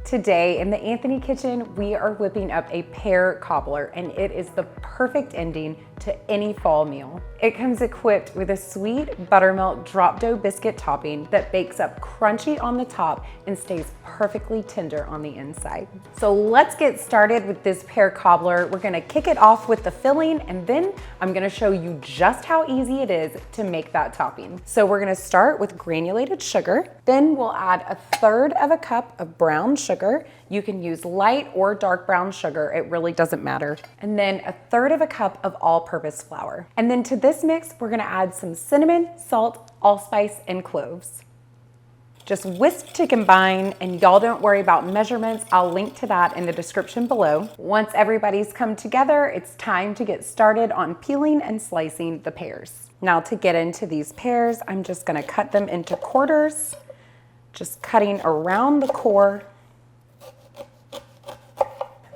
Today in the Anthony kitchen, we are whipping up a pear cobbler, and it is the perfect ending to any fall meal. It comes equipped with a sweet buttermilk drop dough biscuit topping that bakes up crunchy on the top and stays perfectly tender on the inside. So let's get started with this pear cobbler. We're gonna kick it off with the filling, and then I'm gonna show you just how easy it is to make that topping. So we're gonna start with granulated sugar. Then we'll add 1/3 of a cup of brown sugar. You can use light or dark brown sugar, it really doesn't matter. And then 1/3 of a cup of all-purpose flour. And then to this mix, we're gonna add some cinnamon, salt, allspice, and cloves. Just whisk to combine, and y'all don't worry about measurements. I'll link to that in the description below. Once everybody's come together, it's time to get started on peeling and slicing the pears. Now to get into these pears, I'm just gonna cut them into quarters, just cutting around the core,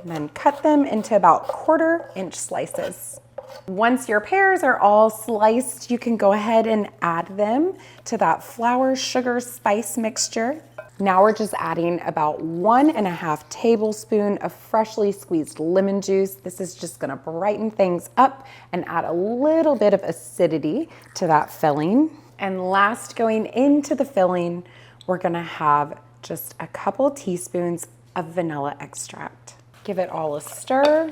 and then cut them into about 1/4 inch slices. Once your pears are all sliced, you can go ahead and add them to that flour, sugar, spice mixture. Now we're just adding about 1.5 tablespoons of freshly squeezed lemon juice. This is just gonna brighten things up and add a little bit of acidity to that filling. And last, going into the filling, we're gonna have just a couple teaspoons of vanilla extract. Give it all a stir.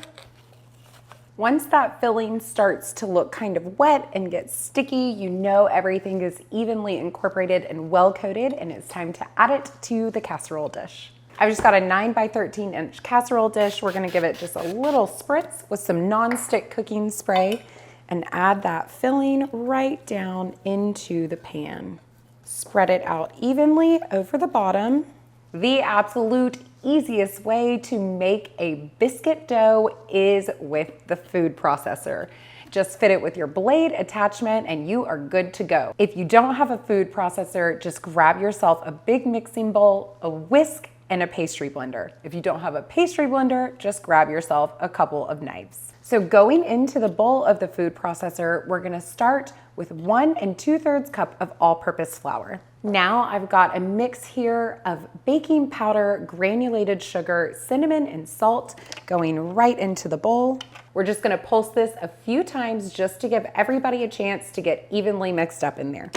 Once that filling starts to look kind of wet and get sticky, you know everything is evenly incorporated and well coated, and it's time to add it to the casserole dish. I've just got a 9 by 13 inch casserole dish. We're gonna give it just a little spritz with some non-stick cooking spray and add that filling right down into the pan. Spread it out evenly over the bottom. The absolute easiest way to make a biscuit dough is with the food processor. Just fit it with your blade attachment and you are good to go. If you don't have a food processor, just grab yourself a big mixing bowl, a whisk, and a pastry blender. If you don't have a pastry blender, just grab yourself a couple of knives. So going into the bowl of the food processor, we're gonna start with 1 2/3 cup of all-purpose flour. Now I've got a mix here of baking powder, granulated sugar, cinnamon, and salt going right into the bowl. We're just gonna pulse this a few times just to give everybody a chance to get evenly mixed up in there.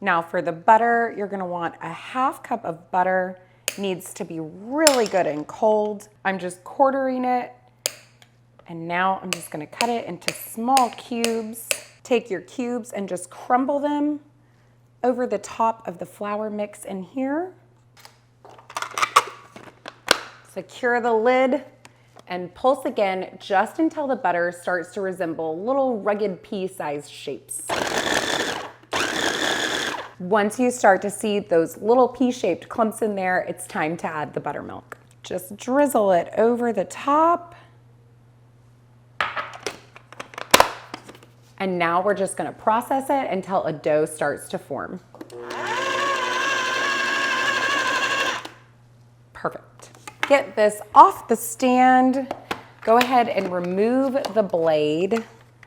Now for the butter, you're gonna want 1/2 cup of butter. Needs to be really good and cold. I'm just quartering it. And now I'm just gonna cut it into small cubes. Take your cubes and just crumble them over the top of the flour mix in here. Secure the lid and pulse again just until the butter starts to resemble little rugged pea-sized shapes. Once you start to see those little pea-shaped clumps in there, it's time to add the buttermilk. Just drizzle it over the top. And now we're just gonna process it until a dough starts to form. Perfect. Get this off the stand. Go ahead and remove the blade.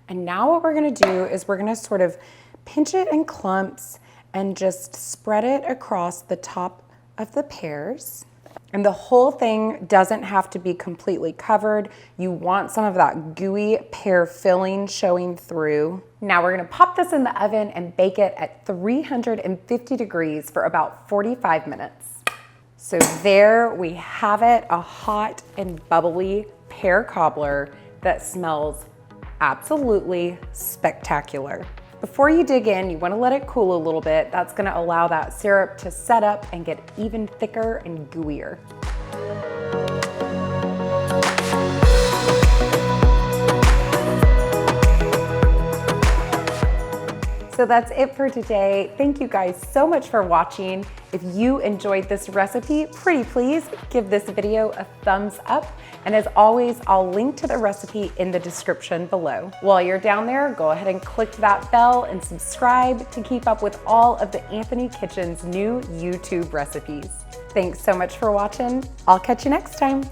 And now what we're gonna do is we're gonna sort of pinch it in clumps and just spread it across the top of the pears. And the whole thing doesn't have to be completely covered. You want some of that gooey pear filling showing through. Now we're gonna pop this in the oven and bake it at 350 degrees for about 45 minutes. So there we have it, a hot and bubbly pear cobbler that smells absolutely spectacular. Before you dig in, you wanna let it cool a little bit. That's gonna allow that syrup to set up and get even thicker and gooier. So that's it for today. Thank you guys so much for watching. If you enjoyed this recipe, pretty please give this video a thumbs up. And as always, I'll link to the recipe in the description below. While you're down there, go ahead and click that bell and subscribe to keep up with all of the Anthony Kitchen's new YouTube recipes. Thanks so much for watching. I'll catch you next time.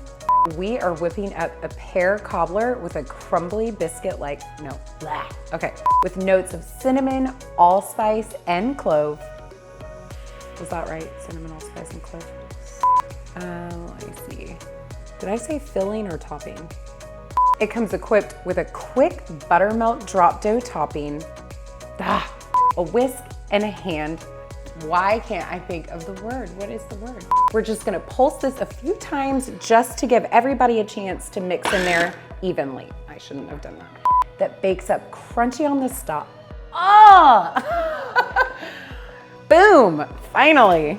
We are whipping up a pear cobbler with a crumbly biscuit with notes of cinnamon, allspice, and clove. Was that right? Cinnamon, allspice, and clove. Let me see. Did I say filling or topping? It comes equipped with a quick buttermilk drop dough topping, a whisk, and a hand. Why can't I think of the word? What is the word? We're just gonna pulse this a few times just to give everybody a chance to mix in there evenly. I shouldn't have done that. That bakes up crunchy on the top. Oh! Boom, finally.